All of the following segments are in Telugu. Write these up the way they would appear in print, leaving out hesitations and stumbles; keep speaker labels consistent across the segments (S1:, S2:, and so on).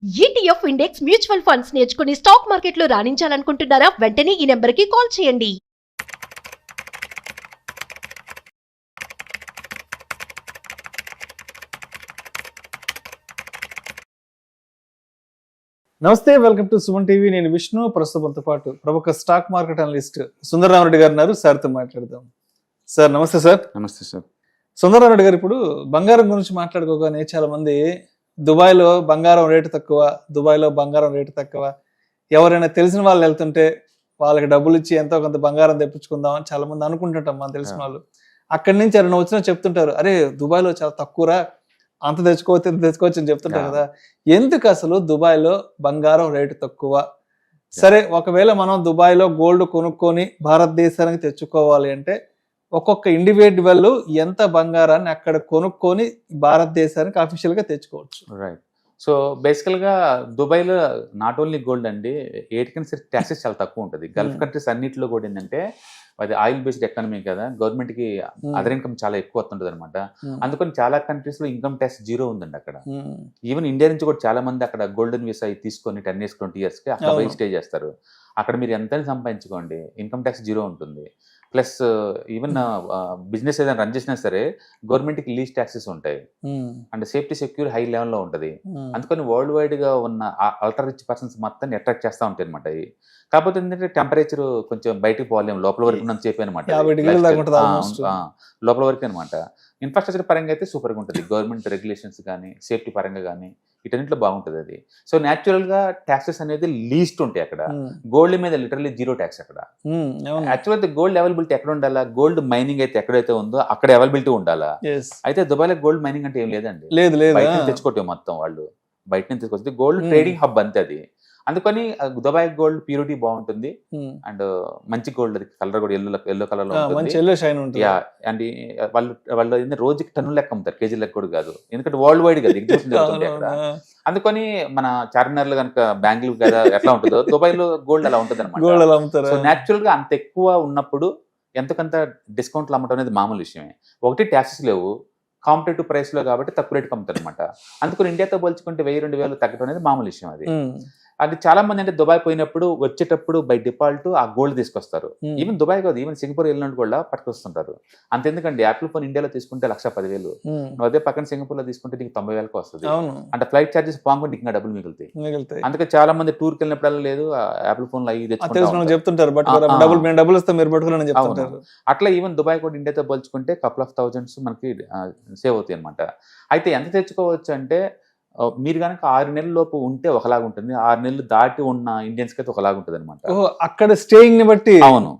S1: ETF ఇండెక్స్ మ్యూచువల్ ఫండ్స్ నేర్చుకుని స్టాక్ మార్కెట్లో రాణించాలనుకుంటున్నారా? వెంటనే ఈ నెంబర్కి కాల్ చేయండి.
S2: నమస్తే, వెల్కమ్ టు సుమన్ టీవీ. నేను విష్ణు. ప్రస్తుతంతో పాటు ప్రముఖ స్టాక్ మార్కెట్ అనలిస్ట్ సుందరరామరెడ్డి గారు ఉన్నారు. సార్తో మాట్లాడదాం. సార్ నమస్తే. సార్
S3: నమస్తే సార్.
S2: సుందరరామరెడ్డి గారు, ఇప్పుడు బంగారం గురించి మాట్లాడుకోగానే చాలా మంది దుబాయ్లో బంగారం రేటు తక్కువ, దుబాయ్లో బంగారం రేటు తక్కువ, ఎవరైనా తెలిసిన వాళ్ళు వెళ్తుంటే వాళ్ళకి డబ్బులు ఇచ్చి ఎంతో కొంత బంగారం తెప్పించుకుందాం అని చాలా మంది అనుకుంటుంటాం. మనం తెలిసిన వాళ్ళు అక్కడి నుంచి ఎవరైనా వచ్చినా చెప్తుంటారు, అరే దుబాయ్లో చాలా తక్కువరా, అంత తెచ్చుకోవచ్చు ఇంత తెచ్చుకోవచ్చు అని చెప్తుంటారు కదా. ఎందుకు అసలు దుబాయ్లో బంగారం రేటు తక్కువ? సరే, ఒకవేళ మనం దుబాయ్లో గోల్డ్ కొనుక్కొని భారతదేశానికి తెచ్చుకోవాలి అంటే ఒక్కొక్క ఇండివిజువల్ ఎంత బంగారాన్ని అక్కడ కొనుక్కొని భారతదేశానికి అఫీషియల్ గా తెచ్చుకోవచ్చు?
S3: రైట్. సో బేసికల్ గా దుబాయ్లో నాట్ ఓన్లీ గోల్డ్ అండి, ఎయిటికైనా సరే ట్యాక్సెస్ చాలా తక్కువ ఉంటుంది. గల్ఫ్ కంట్రీస్ అన్నింటిలో కూడా ఏంటంటే అది ఆయిల్ బేస్డ్ ఎకానమీ కదా, గవర్నమెంట్ కి అదర్ ఇన్కమ్ చాలా ఎక్కువ వస్తుంటది అనమాట. అందుకని చాలా కంట్రీస్ లో ఇన్కమ్ ట్యాక్స్ జీరో ఉందండి అక్కడ. ఈవెన్ ఇండియా నుంచి కూడా చాలా మంది అక్కడ గోల్డెన్ వీసా తీసుకొని 10 years 20 years కి అక్కడ పోయి స్టే చేస్తారు. అక్కడ మీరు ఎంత సంపాదించుకోండి, ఇన్కమ్ ట్యాక్స్ జీరో ఉంటుంది. ప్లస్ ఈవెన్ బిజినెస్ ఏదైనా రన్ చేసినా సరే గవర్నమెంట్ కి లీజ్ ట్యాక్సెస్ ఉంటాయి అండ్ సేఫ్టీ సెక్యూర్ హై లెవెల్లో ఉంటుంది. అందుకని వరల్డ్ వైడ్ గా ఉన్న అల్ట్రా రిచ్ పర్సన్స్ మొత్తాన్ని అట్రాక్ట్ చేస్తూ ఉంటాయి అనమాట. కాకపోతే ఏంటంటే టెంపరేచర్ కొంచెం బయటకు పోలేము, లోపల వరకు ఉన్నంత చెప్పి అనమాట, లోపల వరకు అనమాట. ఇన్ఫ్రాస్ట్రక్చర్ పరంగా అయితే సూపర్గా ఉంటుంది. గవర్నమెంట్ రెగ్యులేషన్స్ కానీ సేఫ్టీ పరంగా కానీ వీటన్నింటిలో బాగుంటుంది అది. సో న్యాచురల్ గా ట్యాక్సెస్ అనేది లీస్ట్ ఉంటాయి అక్కడ. గోల్డ్ మీద లిటరల్లీ జీరో ట్యాక్స్ అక్కడ. యాక్చువల్ అయితే గోల్డ్ అవైలబిలిటీ ఎక్కడ ఉండాలా, గోల్డ్ మైనింగ్ అయితే ఎక్కడైతే ఉందో అక్కడ అవైలబిలిటీ ఉండాలా. అయితే దుబాయ్లో గోల్డ్ మైనింగ్ అంటే ఏం లేదండి, బయట నుంచి తెచ్చుకోవటం మొత్తం వాళ్ళు, బయట నుంచి తెచ్చుకొస్తే గోల్డ్ ట్రేడింగ్ హబ్ అంతే అది. అందుకని దుబాయ్ గోల్డ్ ప్యూరిటీ బాగుంటుంది అండ్ మంచి గోల్డ్, అది కలర్ కూడా ఎల్లో కలర్ లో ఉంటుంది. అండ్ వాళ్ళు రోజుకి టన్ను లెక్క అమ్ముతారు, కేజీ లెక్క కూడా కాదు, ఎందుకంటే వరల్డ్ వైడ్ కదా ఎగ్జిబిషన్ జరుగుతుంది అక్కడ. అందుకని మన చార్మినార్ లో కనుక బెంగళూరు కదా ఎట్లా ఉంటుందో దుబాయ్ లో గోల్డ్ అలా ఉంటుంది అనమాట. సో న్యాచురల్ గా అంత ఎక్కువ ఉన్నప్పుడు ఎంతకంత డిస్కౌంట్లు అమ్మటం అనేది మామూలు విషయమే. ఒకటి ట్యాక్సెస్ లేవు, కాంపిటేటివ్ ప్రైస్ లో కాబట్టి తక్కువ రేటుకి అమ్ముతారు అనమాట. అందుకని ఇండియాతో పోల్చుకుంటే 1000-2000 తగ్గడం అనేది మామూలు విషయం. అది చాలా మంది అంటే దుబాయ్ పోయినప్పుడు వచ్చేటప్పుడు బై డిఫాల్ట్ ఆ గోల్డ్ తీసుకొస్తారు. ఈవెన్ దుబాయ్ కాదు, ఈవెన్ సింగపూర్ వెళ్ళినట్టు కూడా పట్టుకొస్తుంటారు. అంతెందుకండి, యాపిల్ ఫోన్ ఇండియాలో తీసుకుంటే 1,10,000, నువ్వు అదే పక్కన సింగపూర్ లో తీసుకుంటే నీకు 90,000 వస్తుంది. అంటే ఫ్లైట్ చార్జెస్ పాంగుంటే ఇంకా డబ్బులు మిగులుతాయి. అందుకే చాలా మంది టూర్కి వెళ్ళినప్పుడు లేదు యాపిల్ ఫోన్
S2: చెప్తుంటారు.
S3: అట్లా ఈవెన్ దుబాయ్ కూడా ఇండియాతో పోల్చుకుంటే couple of thousands మనకి సేవ్ అవుతాయి అనమాట. అయితే ఎంత తెచ్చుకోవచ్చు అంటే మీరు కనుక 6 నెలల లోపు ఉంటే ఒకలాగా ఉంటుంది, 6 నెలలు దాటి ఉన్న ఇండియన్స్ కి అయితే ఒకలాగా ఉంటుంది అనమాట.
S2: అక్కడ స్టేయింగ్ ని బట్టి.
S3: అవును,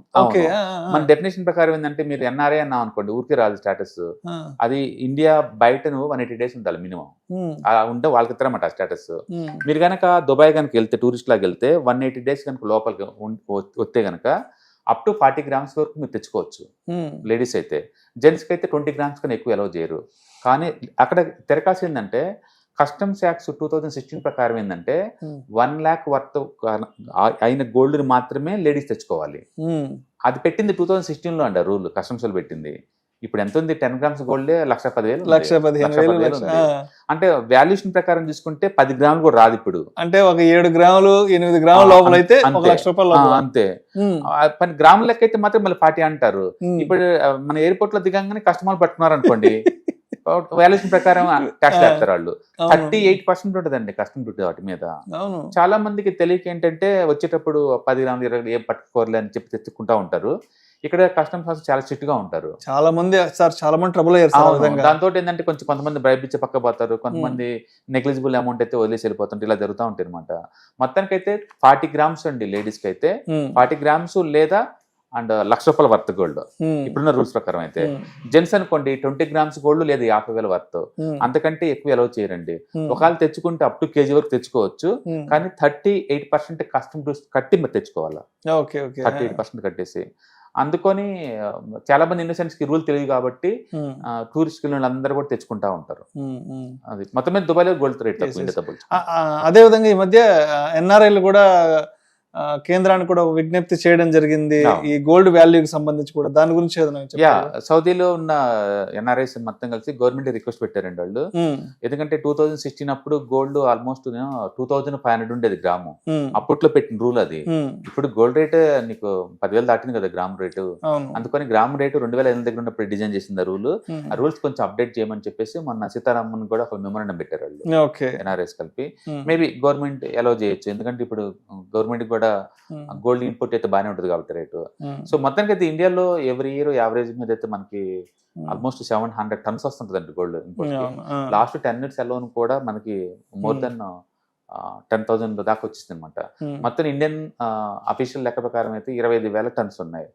S3: మన డెఫినేషన్ ప్రకారం ఏంటంటే మీరు ఎన్ఆర్ఐ అన్నా అనుకోండి, ఊరికి రాదు స్టేటస్. అది ఇండియా బయట 180 days ఉండాలి మినిమం, ఉంటే వాళ్ళకి ఇస్తారన్నమాట స్టేటస్. మీరు కనుక దుబాయ్ కనుక వెళ్తే టూరిస్ట్ లాగా వెళ్తే 180 days కనుక లోపలికి వస్తే కనుక అప్ టు 40 grams వరకు మీరు తెచ్చుకోవచ్చు. లేడీస్ అయితే, జెంట్స్ కి అయితే 20 grams కన్నా ఎక్కువ అలౌ చేయరు. కానీ అక్కడ తిరకాల్సిందంటే కస్టమ్స్ యాక్ట్స్ 2016 ప్రకారం ఏంటంటే 1 lakh వర్త్ అయిన గోల్డ్ మాత్రమే లేడీస్ తెచ్చుకోవాలి. అది పెట్టింది 2016 లో అండి రూల్, కస్టమ్స్ లో పెట్టింది. ఇప్పుడు ఎంత ఉంది, 10 grams గోల్డ్ 1,15,000. అంటే వాల్యుయేషన్ ప్రకారం చూసుకుంటే 10 గ్రాములు కూడా రాదు ఇప్పుడు.
S2: అంటే ఒక 7 గ్రాములు 8 గ్రాముల లోపల అయితే ₹1,00,000
S3: అంతే. 10 గ్రాముల లెక్క అయితే మాత్రం మళ్ళీ 40 అంటారు. ఇప్పుడు మన ఎయిర్పోర్ట్ లో దిగంగానే కస్టమర్లు పట్టుకున్నారు అనుకోండి, వాల్యుయేషన్ ప్రకారం ట్యాక్స్ వేస్తారు వాళ్ళు. 38% ఉంటుందండి కస్టమ్ డ్యూటీ వాటి మీద. చాలా మందికి తెలియక ఏంటంటే వచ్చేటప్పుడు 10 గ్రాములు 20 గ్రాములు ఏం పట్టుకోవాలి అని చెప్పి తెచ్చుకుంటా ఉంటారు. ఇక్కడ కస్టమ్స్ ఆఫీసర్ చాలా స్ట్రిక్ట్ గా ఉంటారు.
S2: చాలా మంది ట్రబుల్ అయ్యారు.
S3: దాంతో ఏంటంటే కొంతమంది బ్రైబ్ ఇచ్చే పక్క పోతారు, కొంతమంది నెగ్లిజిబుల్ అమౌంట్ అయితే వదిలేసి వెళ్ళిపోతుంటే ఇలా జరుగుతూ ఉంటాయి అనమాట. మొత్తానికి అయితే 40 grams అండి లేడీస్ కి అయితే, 40 grams లేదా అండ్ ₹1,00,000 వర్త్ గోల్డ్ ఇప్పుడున్న రూల్స్ ప్రకారం. అయితే జెంట్స్ అనుకోండి 20 grams గోల్డ్ లేదా 50,000 వర్త్, అంతకంటే ఎక్కువ అలౌ చేయరండి. ఒకవేళ తెచ్చుకుంటే అప్ టు కేజీ వరకు తెచ్చుకోవచ్చు, కానీ 38% కస్టమ్ డ్యూస్ కట్టి మరి తెచ్చుకోవాలి. 38% కట్టేసి. అందుకని చాలా మంది ఇన్నోసెంట్స్ కి రూల్ తెలియదు కాబట్టి టూరిస్ట్ అందరూ కూడా తెచ్చుకుంటా ఉంటారు. అది మొత్తం మీద దుబాయ్లో గోల్డ్ రేట్ తక్కువ.
S2: అదే విధంగా ఈ మధ్య ఎన్ఆర్ఐలు కూడా కేంద్రానికి కూడా ఒక విజ్ఞప్తి చేయడం జరిగింది
S3: Yeah.
S2: ఈ గోల్డ్ వాల్యూకి సంబంధించి కూడా. దాని గురించి ఏదైనా
S3: యా
S2: చెప్పారా?
S3: సౌదీలో ఉన్న ఎన్ఆర్ఐస్ మొత్తం కలిసి గవర్నమెంట్ రిక్వెస్ట్ పెట్టారండి వాళ్ళు. ఎందుకంటే 2016 అప్పుడు గోల్డ్ ఆల్మోస్ట్ 2500 ఉండేది గ్రాము. అప్పట్లో పెట్టిన రూల్ అది. ఇప్పుడు గోల్డ్ రేట్ నీకు 10,000 దాటింది కదా గ్రామ్ రేటు.
S2: అవును.
S3: అందుకని గ్రామ్ రేటు 2005 దగ్గర ఉన్నప్పుడు డిజైన్ చేసింది ఆ రూల్. ఆ రూల్స్ కొంచెం అప్డేట్ చేయమని చెప్పేసి మొన్న సీతారామన్ కూడా ఒక మెమోరాండం పెట్టారు వాళ్ళు
S2: ఓకే.
S3: ఎన్ఆర్ఐస్ కలిపి. మేబీ గవర్నమెంట్ అలౌ చేయొచ్చు, ఎందుకంటే ఇప్పుడు గవర్నమెంట్ కూడా గోల్డ్ ఇన్పుట్ అయితే బాగానే ఉంటుంది కాబట్టి రేటు. సో మొత్తానికి అయితే ఇండియాలో ఎవ్రీ ఇయర్ యావరేజ్ మీద అయితే మనకి ఆల్మోస్ట్ 700 టన్స్ వస్తుంటదండి gold import. Last 10 years alone కూడా మనకి మోర్ దెన్ 10,000 దాకా వచ్చింది అనమాట. మొత్తం ఇండియన్ అఫీషియల్ లెక్క ప్రకారం అయితే 25,000 టన్స్ ఉన్నాయి.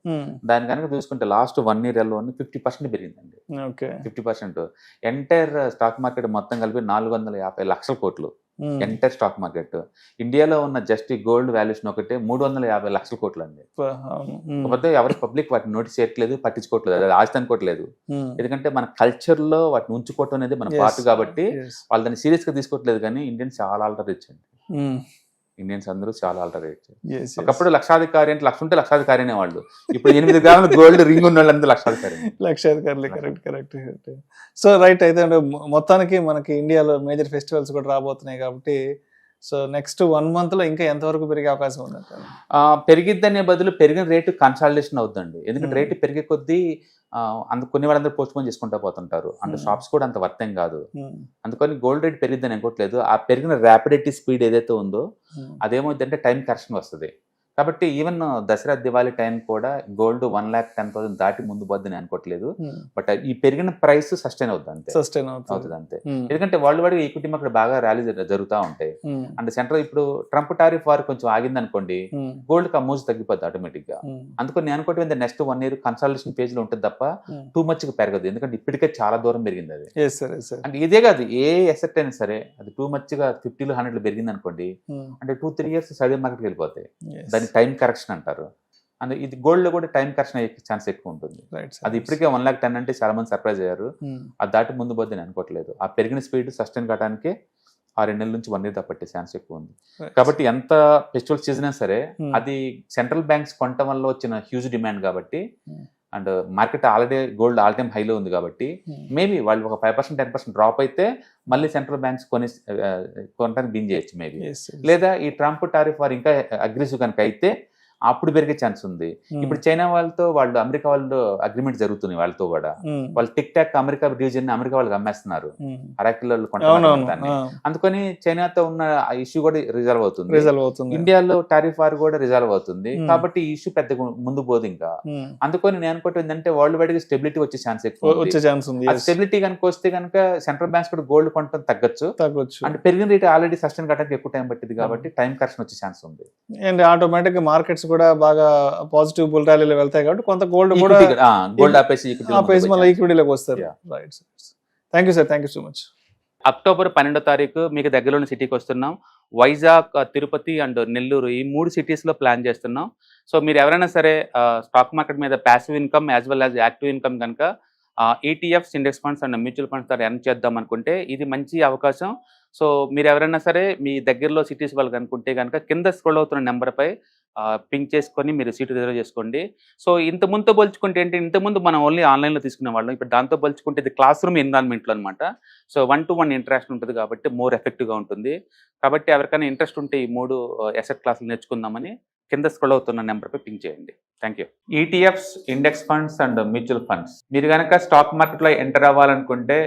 S3: దాని కనుక చూసుకుంటే లాస్ట్ 1 year అలోన్ 50% పెరిగిందండి. 50%. ఎంటైర్ స్టాక్ మార్కెట్ మొత్తం కలిపి 450 లక్షల కోట్లు ఎంటైర్ స్టాక్ మార్కెట్. ఇండియాలో ఉన్న జస్ట్ ఈ గోల్డ్ వాల్యుయేషన్ ఒకటే 350 లక్షల కోట్లు అండి. కాకపోతే ఎవరు పబ్లిక్ వాటిని నోటీస్ చేయట్లేదు, పట్టించుకోవట్లేదు, అది ఆస్తి అనుకోవట్లేదు. ఎందుకంటే మన కల్చర్ లో వాటిని ఉంచుకోవటం అనేది మన పార్ట్ కాబట్టి వాళ్ళు దాన్ని సీరియస్ గా తీసుకోవట్లేదు. కానీ ఇండియన్స్ చాలా ఆల్టర్ రిచ్ అండి. ఇండియన్స్ అందరూ చాలా ఆల్టర్ రిచ్. ఒకప్పుడు లక్షాధికారి అంటే లక్ష ఉంటే లక్షాధికారి అనేవాళ్ళు. ఇప్పుడు 8 గ్రాముల గోల్డ్ రింగ్ ఉన్న వాళ్ళందరూ లక్షాధికారులు.
S2: కరెక్ట్. So right. అయితే మొత్తానికి మనకి ఇండియాలో మేజర్ ఫెస్టివల్స్ కూడా రాబోతున్నాయి కాబట్టి సో నెక్స్ట్ 1 month లో ఇంకా ఎంతవరకు పెరిగే అవకాశం ఉంది?
S3: పెరిగిద్దనే బదులు పెరిగిన రేటు కన్సాలిడేషన్ అవుతుందండి. ఎందుకంటే రేటు పెరిగే కొద్దీ కొన్ని వాళ్ళందరూ పోస్ట్ పోన్ చేసుకుంటా పోతుంటారు. అంటే షాప్స్ కూడా అంత వర్తం కాదు. అందుకని గోల్డ్ రేట్ పెరిగిద్దని అనుకోవట్లేదు. ఆ పెరిగిన ర్యాపిడిటీ స్పీడ్ ఏదైతే ఉందో అదేమవుతుందంటే టైం కరెక్షన్ వస్తుంది. కాబట్టి ఈవెన్ దసరా దివాళీ టైం కూడా గోల్డ్ 1,10,000 దాటి ముందు పోద్దని అనుకోవట్లేదు. బట్ ఈ పెరిగిన ప్రైస్ సస్టైన్ అవుతుంది అంతే. ఎందుకంటే వరల్డ్ వైడ్ ఈక్విటీ అక్కడ బాగా ర్యాలీ జరుగుతూ ఉంటాయి. అంటే సెంట్రల్ ఇప్పుడు ట్రంప్ టారిఫ్ వారు కొంచెం ఆగింది అనుకోండి, గోల్డ్ కి ఆ మూజ్ తగ్గిపోద్ది ఆటోమేటిక్ గా. అందుకని నేను అనుకోవటం నెక్స్ట్ 1 year కన్సల్టేషన్ పేజ్ లో ఉంటుంది తప్ప టూ మచ్ గా పెరగదు. ఎందుకంటే ఇప్పటికే చాలా దూరం పెరిగింది అది. అంటే ఇదే కాదు, ఏ ఎసెట్ అయినా సరే అది టూ మచ్ గా 50 100 పెరిగింది అనుకోండి, అంటే 2-3 years సైడ్ మార్కెట్కి వెళ్ళిపోతాయి. టైం కరెక్షన్ అంటారు. అంటే ఇది గోల్డ్ లో కూడా టైం కరెక్షన్ అయ్యే ఛాన్స్ ఎక్కువ ఉంటుంది. అది ఇప్పటికే 1,10,000 అంటే చాలా మంది సర్ప్రైజ్ అయ్యారు. అది దాటి ముందు పోద్ది నేను అనుకోవట్లేదు. ఆ పెరిగిన స్పీడ్ సస్టైన్ కావడానికి 6 నెలల నుంచి 1 year పట్టే ఛాన్స్ ఎక్కువ ఉంది. కాబట్టి ఎంత ఫెస్టివల్ సీజన్ అయినా సరే అది సెంట్రల్ బ్యాంక్స్ కొనటం వల్ల వచ్చిన హ్యూజ్ డిమాండ్ కాబట్టి, and market already gold all time హైలో ఉంది కాబట్టి మేబీ వాళ్ళు ఒక 5% 10% డ్రాప్ అయితే మళ్ళీ సెంట్రల్ బ్యాంక్స్ కొనడానికి బిన్ చేయొచ్చు మేబీ. లేదా ఈ ట్రంప్ టారిఫ్ వారు ఇంకా అగ్రెసివ్ కనుక అయితే అప్పుడు పెరిగే ఛాన్స్ ఉంది. ఇప్పుడు చైనా వాళ్ళతో అమెరికా వాళ్ళు అగ్రిమెంట్ జరుగుతున్నాయి. వాళ్ళతో కూడా వాళ్ళు tick talk America region America వాళ్ళకి అమ్మేస్తున్నారు. అరాకిల్ వాళ్ళు కొంటారు. అందుకని చైనాతో ఉన్న ఇష్యూ కూడా రిజాల్వ్ అవుతుంది. ఇండియాలో టారిఫ్ వార్ కూడా రిజాల్వ్ అవుతుంది. కాబట్టి ఈ ఇష్యూ పెద్ద ముందు పోదు ఇంకా. అందుకని నేను అనుకోవటం ఏంటంటే వరల్డ్ వైడ్ గా స్టెబిలిటీ వచ్చే ఛాన్స్ ఎక్కువ. స్టెబిలిటీ కనుక వస్తే కనుక సెంట్రల్ బ్యాంక్స్ కూడా గోల్డ్ కొనడం తగ్గొచ్చు. అంటే పెరిగిన రేట్ ఆల్రెడీ సస్టైన్ కావడానికి ఎక్కువ టైం పట్టింది కాబట్టి టైం కరెక్షన్ వచ్చే ఛాన్స్ ఉంది.
S2: అండ్ ఆటోమేటిక్ గా మార్కెట్స్ కూడా బాగా పాజిటివ్ బుల్ ర్యాలీలో వెళ్తాయి కాబట్టి కొంత గోల్డ్ కూడా
S3: గోల్డ్ ఆపేసి
S2: మళ్ళీ ఈక్విటీలోకి వస్తారు. Right sir. Thank you sir. Thank you so much.
S3: October 12వ తారీఖు మీకు దగ్గరలోని సిటీకి వస్తున్నాం. వైజాగ్, తిరుపతి అండ్ నెల్లూరు ఈ 3 cities లో ప్లాన్ చేస్తున్నాం. సో మీరు ఎవరైనా సరే స్టాక్ మార్కెట్ మీద passive income as well as active income కనుక ETFs, index funds and mutual funds ద్వారా ఎర్న్ చేద్దాం అనుకుంటే ఇది మంచి అవకాశం. సో మీరు ఎవరైనా సరే మీ దగ్గరలో సిటీస్ వాళ్ళకి అనుకుంటే కనుక కింద స్క్రోల్ అవుతున్న నెంబర్పై పింక్ చేసుకొని మీరు సీటు రిజర్వ్ చేసుకోండి. సో ఇంతకుముందుతో పోల్చుకుంటే ఏంటి, ఇంతకుముందు మనం ఓన్లీ ఆన్లైన్లో తీసుకునే వాళ్ళం. ఇప్పుడు దాంతో పోల్చుకుంటే ఇది క్లాస్ రూమ్ ఎన్విరాన్మెంట్లో అనమాట. సో 1-to-1 ఇంటరాక్షన్ ఉంటుంది కాబట్టి మోర్ ఎఫెక్టివ్గా ఉంటుంది. కాబట్టి ఎవరికైనా ఇంట్రెస్ట్ ఉంటే ఈ 3 అసెట్ క్లాసులు నేర్చుకుందామని కింద స్క్రోల్ అవుతున్న నెంబర్పై పింక్ చేయండి. Thank you. ETFs, index funds and mutual funds. మీరు కనుక స్టాక్ మార్కెట్లో ఎంటర్ అవ్వాలనుకుంటే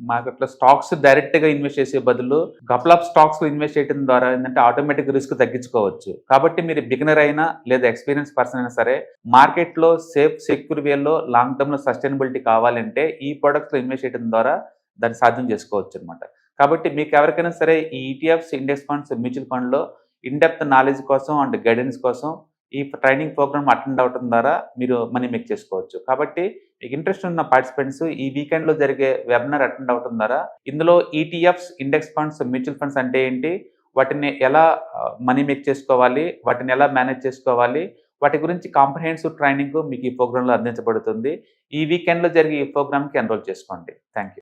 S3: మార్కెట్లో స్టాక్స్ డైరెక్ట్ గా ఇన్వెస్ట్ చేసే బదులు కపుల్ ఆఫ్ స్టాక్స్ లో ఇన్వెస్ట్ చేయడం ద్వారా ఏంటంటే ఆటోమేటిక్ రిస్క్ తగ్గించుకోవచ్చు. కాబట్టి మీరు బిగినర్ అయినా లేదా ఎక్స్పీరియన్స్ పర్సన్ అయినా సరే మార్కెట్ లో సేఫ్ సెక్యూర్ వేలో లాంగ్ టర్మ్ లో సస్టైనబిలిటీ కావాలంటే ఈ ప్రొడక్ట్స్ లో ఇన్వెస్ట్ చేయడం ద్వారా దాన్ని సాధ్యం చేసుకోవచ్చు అనమాట. కాబట్టి మీకు ఎవరికైనా సరే ఈ ETFs, index funds, mutual fund లో ఇన్డెప్త్ నాలెడ్జ్ కోసం అండ్ గైడెన్స్ కోసం ఈ ట్రైనింగ్ ప్రోగ్రామ్ అటెండ్ అవడం ద్వారా మీరు మనీ మేక్ చేసుకోవచ్చు. కాబట్టి మీకు ఇంట్రెస్ట్ ఉన్న పార్టిసిపెంట్స్ ఈ వీకెండ్ లో జరిగే వెబినార్ అటెండ్ అవడం ద్వారా ఇందులో ETFs, index funds, mutual funds అంటే ఏంటి, వాటిని ఎలా మనీ మేక్ చేసుకోవాలి, వాటిని ఎలా మేనేజ్ చేసుకోవాలి, వాటి గురించి కాంప్రహెన్సివ్ ట్రైనింగ్ మీకు ఈ ప్రోగ్రామ్ లో అందించబడుతుంది. ఈ వీకెండ్ లో జరిగే ఈ ప్రోగ్రామ్ కి ఎన్రోల్ చేసుకోండి. Thank you.